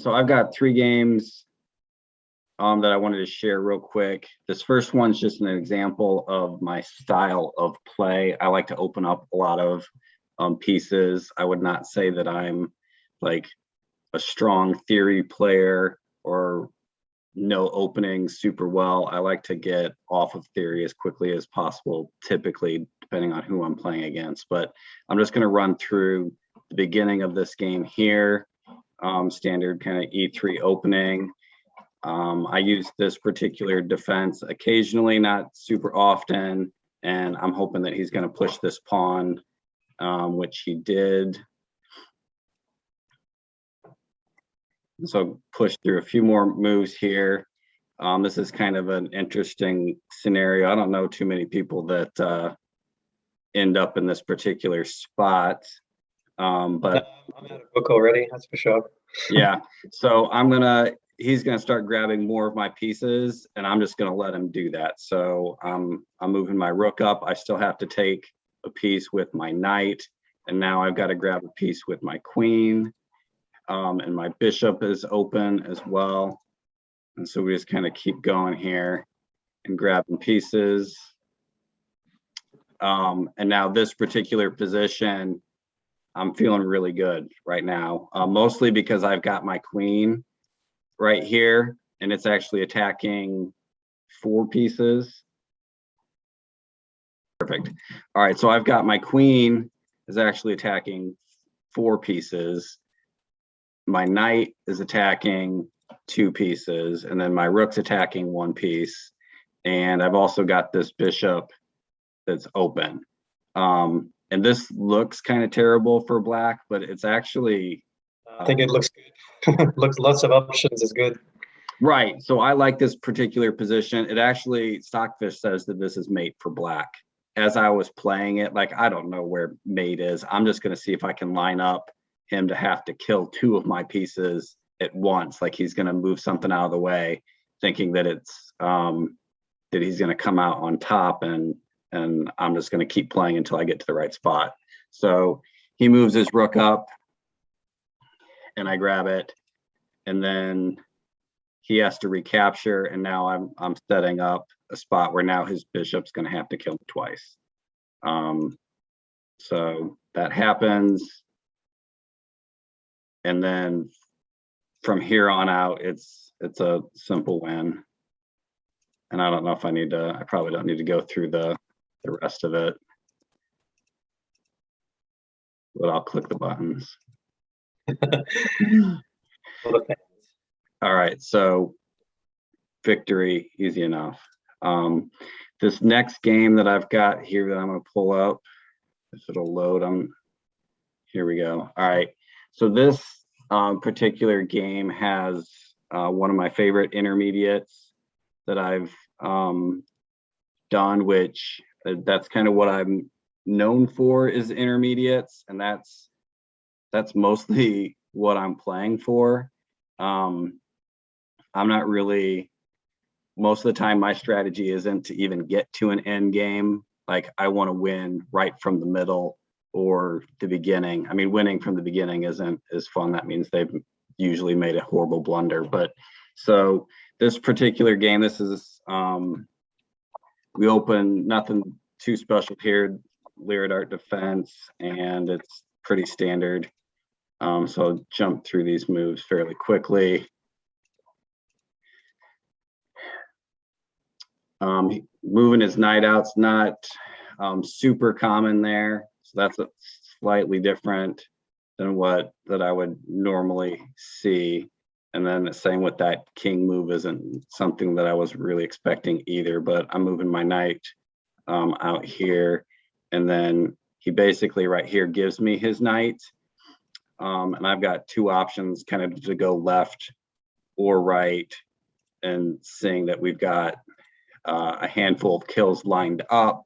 So I've got 3 games that I wanted to share real quick. This first one's just an example of my style of play. I like to open up a lot of pieces. I would not say that I'm like a strong theory player or know opening super well. I like to get off of theory as quickly as possible, typically, depending on who I'm playing against. But I'm just going to run through the beginning of this game here. Standard kind of E3 opening. I use this particular defense occasionally, not super often, and I'm hoping that he's going to push this pawn, which he did. So push through a few more moves here. This is kind of an interesting scenario. I don't know too many people that end up in this particular spot. But I'm out of book already, that's for sure. Yeah, so he's gonna start grabbing more of my pieces, and I'm just gonna let him do that. So I'm moving my rook up. I still have to take a piece with my knight, and now I've got to grab a piece with my queen. And my bishop is open as well. And so we just kind of keep going here and grabbing pieces. And now this particular position, I'm feeling really good right now, mostly because I've got my queen right here, and it's actually attacking 4 pieces. Perfect. All right, so I've got my queen is actually attacking 4 pieces. My knight is attacking 2 pieces, and then my rook's attacking 1 piece. And I've also got this bishop that's open. And this looks kind of terrible for black, but it's actually... I think it looks good. Looks lots of options is good. Right. So I like this particular position. It actually, Stockfish says that this is mate for black. As I was playing it, like, I don't know where mate is. I'm just going to see if I can line up him to have to kill 2 of my pieces at once. Like, he's going to move something out of the way, thinking that it's that he's going to come out on top, and I'm just going to keep playing until I get to the right spot. So he moves his rook up, and I grab it, and then he has to recapture, and now I'm setting up a spot where now his bishop's going to have to kill him twice. So that happens. And then from here on out, it's a simple win. And I don't know if I probably don't need to go through the rest of it, but I'll click the buttons. All right, so victory, easy enough. This next game that I've got here that I'm going to pull up, if it'll load, here we go. All right, so this particular game has one of my favorite intermediates that I've done, which that's kind of what I'm known for, is intermediates, and that's mostly what I'm playing for. I'm not really, most of the time my strategy isn't to even get to an end game. Like, I want to win right from the middle or the beginning. I mean, winning from the beginning isn't as fun. That means they've usually made a horrible blunder. But so this particular game, this is we open, nothing too special here, Lyrid Art defense, and it's pretty standard. So I'll jump through these moves fairly quickly. Moving his knight out's not super common there, so that's a slightly different than that I would normally see. And then the same with that king move isn't something that I was really expecting either, but I'm moving my knight out here, and then he basically right here gives me his knight, and I've got 2 options kind of to go left or right, and seeing that we've got a handful of kills lined up.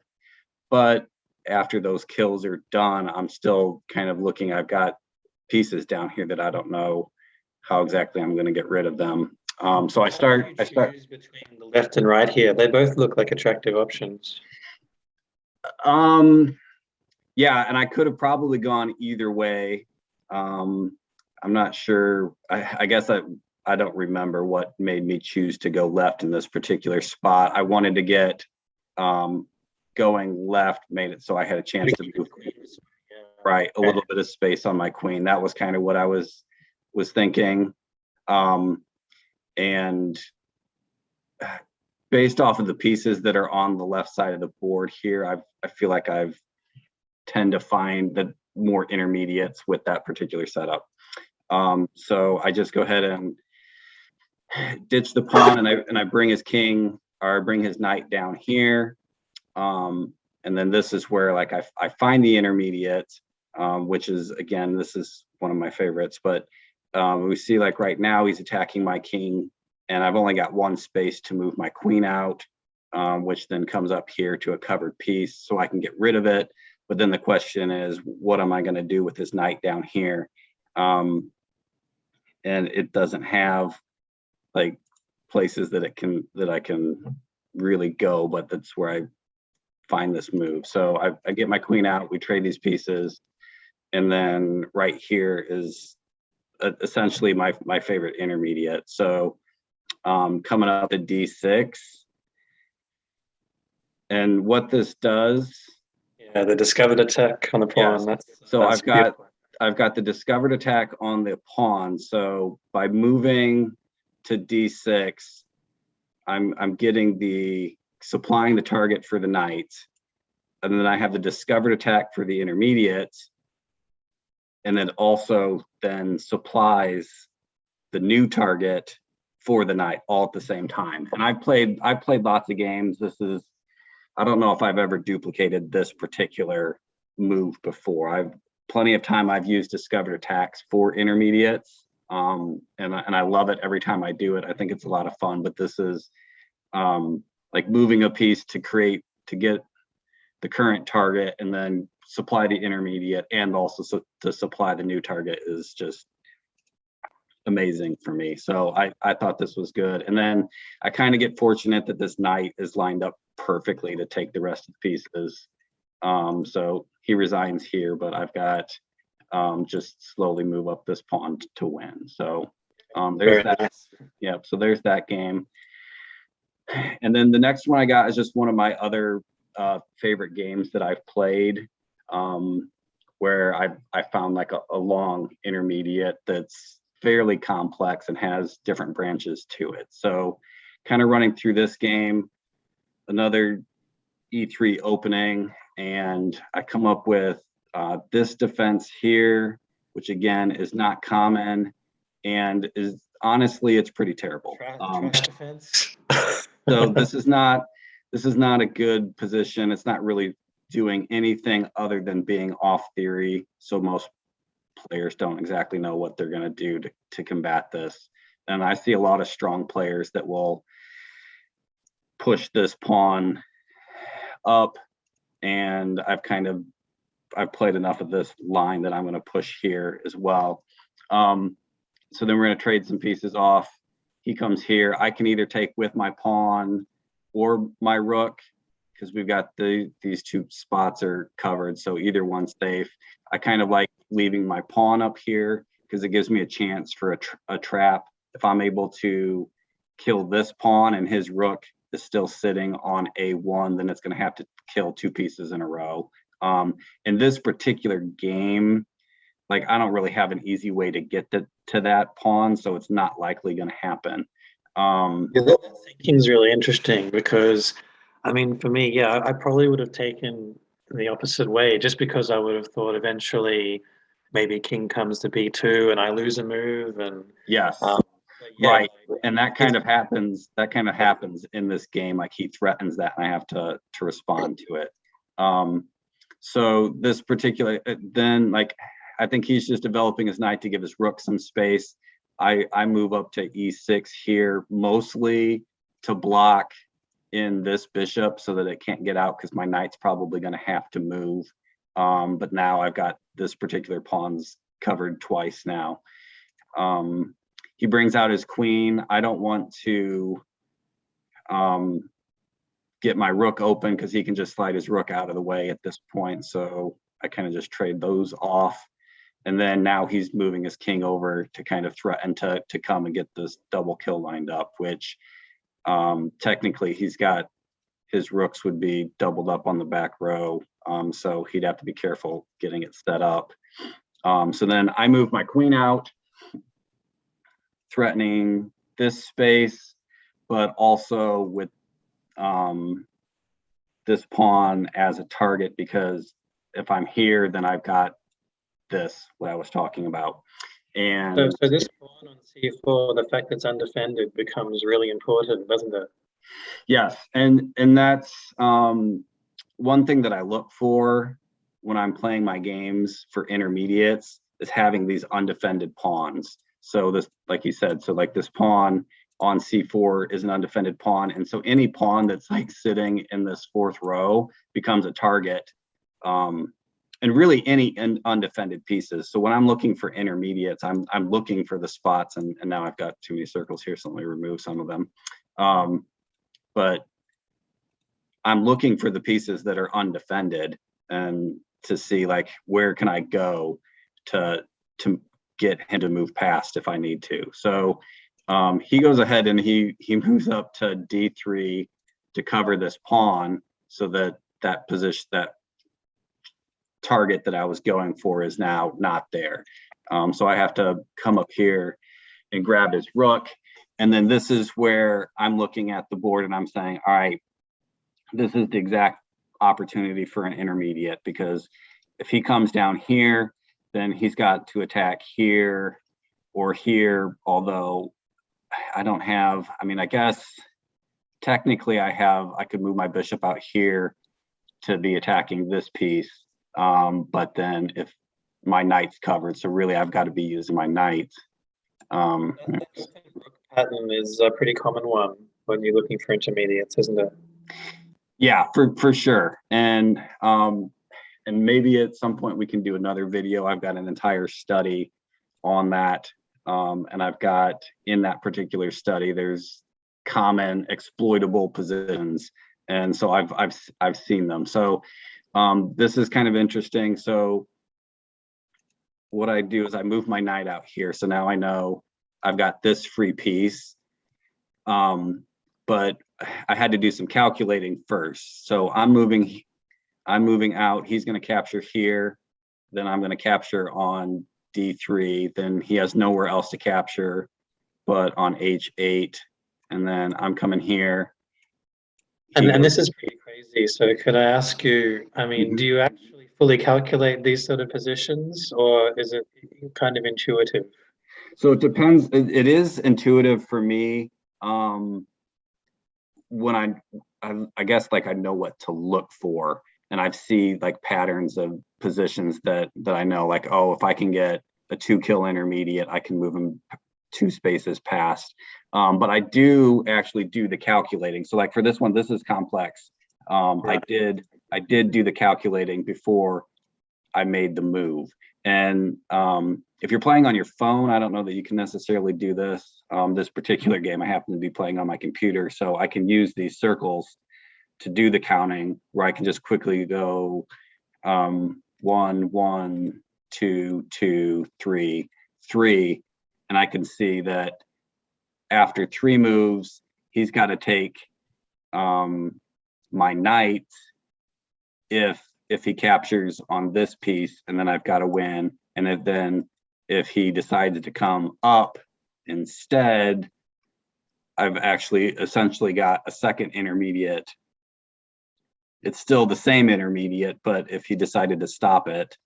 But after those kills are done, I'm still kind of looking, I've got pieces down here that I don't know how exactly I'm going to get rid of them. So I start between the left and right here. They both look like attractive options. Yeah, and I could have probably gone either way. I'm not sure. I guess I don't remember what made me choose to go left in this particular spot. I wanted to get going left, made it so I had a chance to move right a little bit of space on my queen. That was kind of what I was thinking. And based off of the pieces that are on the left side of the board here, I feel like I've tend to find the more intermediates with that particular setup. So I just go ahead and ditch the pawn, and I bring his king, or I bring his knight down here. And then this is where like I find the intermediate, which is, again, this is one of my favorites, but we see like right now he's attacking my king, and I've only got one space to move my queen out, which then comes up here to a covered piece, so I can get rid of it. But then the question is, what am I going to do with this knight down here? And it doesn't have like places that I can really go, but that's where I find this move. So I get my queen out, we trade these pieces, and then right here is essentially my favorite intermediate. So coming up to d6, and what this does, yeah, the discovered attack on the pawn. Yes. So I've got the discovered attack on the pawn. So by moving to d6, I'm getting the supplying the target for the knight, and then I have the discovered attack for the intermediate, and then also then supplies the new target for the knight all at the same time. And I've played lots of games. This is, I don't know if I've ever duplicated this particular move before. I've plenty of time I've used discovered attacks for intermediates, and I love it every time I do it. I think it's a lot of fun, but this is like moving a piece to get the current target and then supply the intermediate, and also to supply the new target is just amazing for me. So I thought this was good. And then I kind of get fortunate that this knight is lined up perfectly to take the rest of the pieces. So he resigns here, but I've got just slowly move up this pawn to win. So there's that. Nice. Yeah, so there's that game. And then the next one I got is just one of my other favorite games that I've played, where I found like a long intermediate that's fairly complex and has different branches to it. So kind of running through this game, another e3 opening, and I come up with this defense here, which again is not common, and is honestly, it's pretty terrible. Trash defense. So this is not a good position. It's not really doing anything other than being off theory. So most players don't exactly know what they're going to do to combat this. And I see a lot of strong players that will push this pawn up, and I've played enough of this line that I'm going to push here as well. So then we're going to trade some pieces off. He comes here. I can either take with my pawn or my rook, because we've got these two spots are covered, so either one's safe. I kind of like leaving my pawn up here because it gives me a chance for a trap. If I'm able to kill this pawn and his rook is still sitting on a1, then it's going to have to kill two pieces in a row. In this particular game, like, I don't really have an easy way to get to that pawn, so it's not likely going to happen. Yeah, that thinking is really interesting because, I mean, for me, yeah, I probably would have taken the opposite way, just because I would have thought eventually maybe king comes to b2 and I lose a move, and yes, yeah, right, and that kind of happens. That kind of happens in this game. Like, he threatens that, and I have to respond to it. So this particular, then, like, I think he's just developing his knight to give his rook some space. I move up to e6 here, mostly to block in this bishop so that it can't get out, because my knight's probably going to have to move. But now I've got this particular pawn's covered twice now. He brings out his queen. I don't want to get my rook open because he can just slide his rook out of the way at this point. So I kind of just trade those off. And then now he's moving his king over to kind of threaten to come and get this double kill lined up, which technically he's got his rooks would be doubled up on the back row. So he'd have to be careful getting it set up. So then I move my queen out, threatening this space, but also with this pawn as a target, because if I'm here, then I've got this, what I was talking about. And so this pawn on c4, the fact it's undefended becomes really important, doesn't it? yes, and that's one thing that I look for when I'm playing my games for intermediates is having these undefended pawns. So this, like you said, so like this pawn on c4 is an undefended pawn, and so any pawn that's like sitting in this fourth row becomes a target, and really any undefended pieces. So when I'm looking for intermediates, I'm looking for the spots, and now I've got too many circles here, so let me remove some of them. But I'm looking for the pieces that are undefended, and to see like where can I go to get him to move past if I need to. So he goes ahead and he moves up to d3 to cover this pawn, so that that position, that target that I was going for, is now not there. So I have to come up here and grab his rook, and then this is where I'm looking at the board and I'm saying, all right, this is the exact opportunity for an intermediate, because if he comes down here, then he's got to attack here or here, although I don't have, I mean, I guess technically I could move my bishop out here to be attacking this piece, but then if my knight's covered, so really I've got to be using my knight. That rook pattern is a pretty common one when you're looking for intermediates, isn't it? Yeah, for sure. And maybe at some point we can do another video. I've got an entire study on that. And I've got, in that particular study, there's common exploitable positions. And so I've seen them. So this is kind of interesting. So what I do is I move my knight out here. So now I know I've got this free piece. But I had to do some calculating first. So I'm moving out. He's going to capture here. Then I'm going to capture on d3. Then he has nowhere else to capture but on h8. And then I'm coming here. And this is pretty crazy. So could I ask you, I mean, do you actually fully calculate these sort of positions, or is it kind of intuitive? So it depends. It is intuitive for me. When I guess like I know what to look for, and I've seen like patterns of positions that I know, like, oh, if I can get a 2-kill intermediate, I can move him 2 spaces past. But I do actually do the calculating. So like for this one, this is complex. I did do the calculating before I made the move. And if you're playing on your phone, I don't know that you can necessarily do this. This particular game, I happen to be playing on my computer, so I can use these circles to do the counting, where I can just quickly go 1, 1, 2, 2, 3, 3, and I can see that after 3 moves, he's got to take my knight if he captures on this piece, and then I've got to win. And then if he decided to come up instead, I've actually essentially got a second intermediate. It's still the same intermediate, but if he decided to stop it,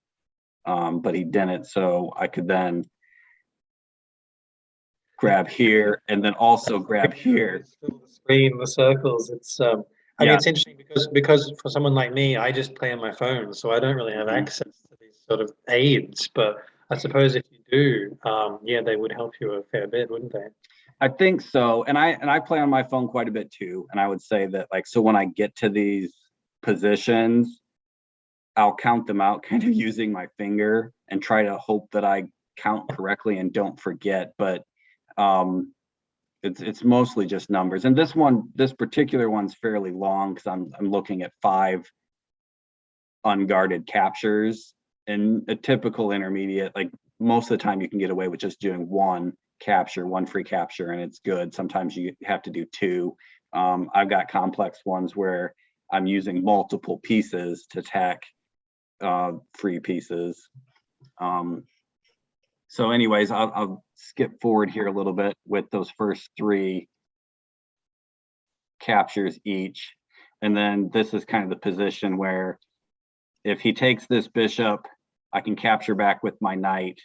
but he didn't, so I could then grab here and then also grab here. Still the screen, the circles. It's I mean, it's interesting because for someone like me, I just play on my phone, so I don't really have access to these sort of aids. But I suppose if you do, yeah, they would help you a fair bit, wouldn't they? I think so. And I play on my phone quite a bit too. And I would say that, like, so when I get to these positions, I'll count them out kind of using my finger and try to hope that I count correctly and don't forget. But it's mostly just numbers. And this particular one's fairly long because I'm looking at 5 unguarded captures. in a typical intermediate, like most of the time you can get away with just doing one capture, one free capture, and it's good. Sometimes you have to do two. I've got complex ones where I'm using multiple pieces to attack free pieces. So anyways, I'll skip forward here a little bit with those first three captures each. And then this is kind of the position where if he takes this bishop, I can capture back with my knight,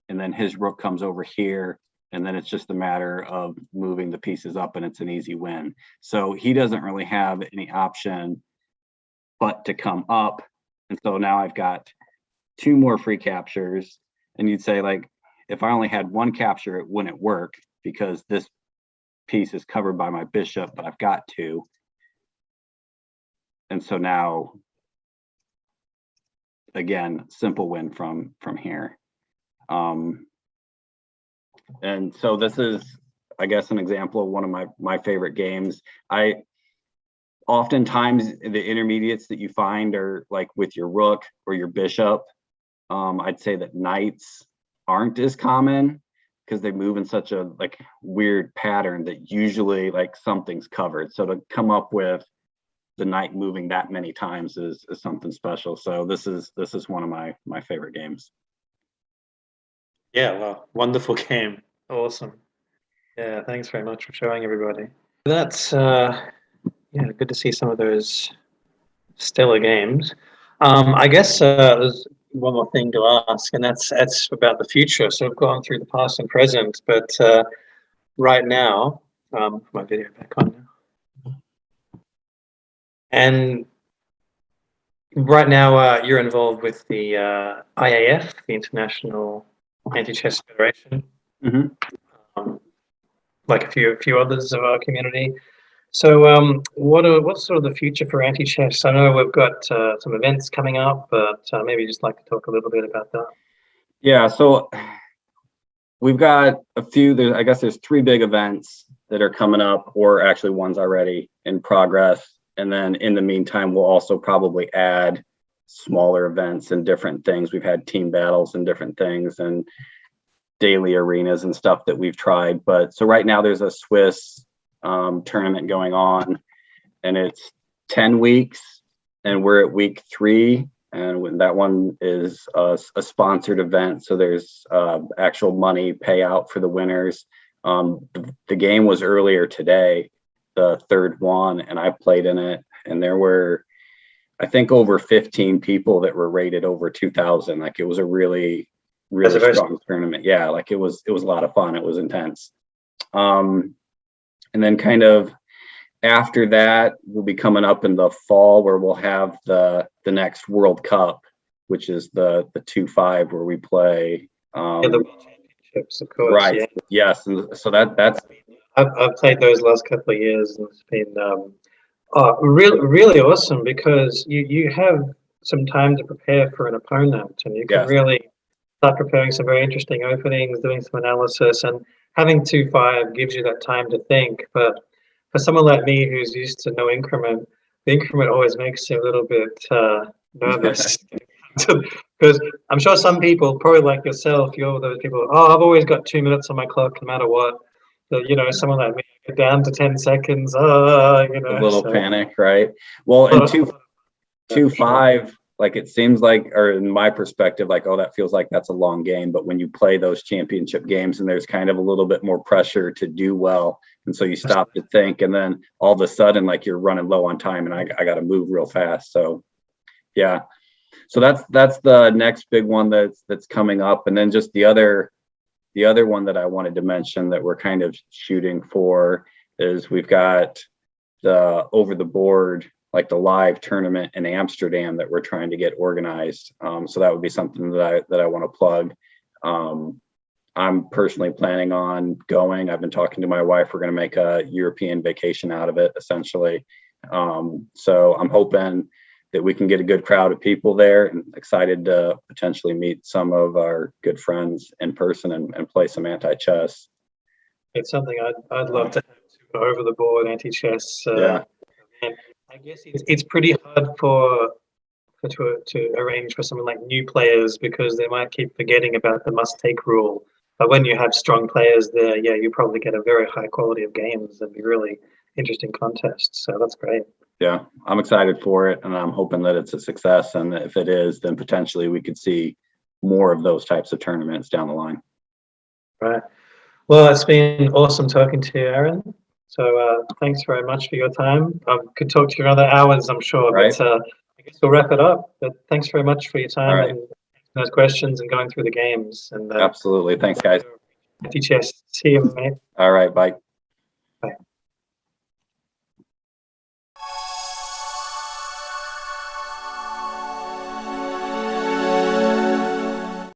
and then his rook comes over here, and then it's just a matter of moving the pieces up, and it's an easy win. So he doesn't really have any option but to come up. And so now I've got two more free captures. And you'd say, like, if I only had one capture, it wouldn't work because this piece is covered by my bishop, but I've got two. And so now, again, simple win from here. And so this is, I guess, an example of one of my favorite games. Oftentimes the intermediates that you find are like with your rook or your bishop. I'd say that knights aren't as common because they move in such a like weird pattern that usually like something's covered. So to come up with the knight moving that many times is something special. So this is one of my favorite games. Yeah, well, wonderful game. Awesome. Yeah, thanks very much for showing everybody. That's yeah, good to see some of those stellar games. I guess there's one more thing to ask, and that's about the future. So we've gone through the past and present, but right now, put my video back on now. And right now, you're involved with the IAF, the International Antichess Federation, like a few others of our community. So, what's sort of the future for Antichess? I know we've got some events coming up, but maybe just like to talk a little bit about that. Yeah, so we've got a few. I guess there's three big events that are coming up, or actually one's already in progress. And then in the meantime, we'll also probably add smaller events and different things. We've had team battles and different things and daily arenas and stuff that we've tried. But so right now there's a Swiss tournament going on, and it's 10 weeks, and we're at week 3. And that one is a sponsored event. So there's actual money payout for the winners. The game was earlier today, the third one, and I played in it. And there were, I think, over 15 people that were rated over 2,000. Like it was a really strong tournament. Yeah, like it was a lot of fun. It was intense. And then kind of after that, we'll be coming up in the fall where we'll have the next World Cup, which is the 2-5 where we play. Yeah, the World Championships, of course. Right. Yeah. Yes. And so that's. I've played those last couple of years, and it's been really awesome because you have some time to prepare for an opponent, and you can really start preparing some very interesting openings, doing some analysis, and having 2-5 gives you that time to think. But for someone like me who's used to no increment, the increment always makes you a little bit nervous. Because I'm sure some people, probably like yourself, you're those people, oh, I've always got 2 minutes on my clock no matter what. But, you know, someone like me, get down to 10 seconds, you know. A little panic, right? Well, in 2-5, like it seems like, or in my perspective, like, oh, that feels like that's a long game. But when you play those championship games and there's kind of a little bit more pressure to do well, and so you stop to think, and then all of a sudden, like you're running low on time, and I got to move real fast. So, yeah. So that's the next big one that's coming up, and then just the other one that I wanted to mention that we're kind of shooting for is we've got the over the board, like the live tournament in Amsterdam that we're trying to get organized. So that would be something that I want to plug. I'm personally planning on going. I've been talking to my wife. We're going to make a European vacation out of it, essentially. So I'm hoping that we can get a good crowd of people there, and excited to potentially meet some of our good friends in person and play some anti-chess. It's something I'd love to have over the board anti-chess. Yeah. And I guess it's pretty hard for to arrange for something like new players, because they might keep forgetting about the must-take rule. But when you have strong players there, yeah, you probably get a very high quality of games and be really interesting contests. So that's great. Yeah, I'm excited for it, and I'm hoping that it's a success. And if it is, then potentially we could see more of those types of tournaments down the line. Right. Well, it's been awesome talking to you, Aaron. So thanks very much for your time. I could talk to you another hours, I'm sure, Right. but I guess we'll wrap it up. But thanks very much for your time All right. and those questions and going through the games. And Absolutely. Thanks, guys. Antichess. See you, mate. All right. Bye.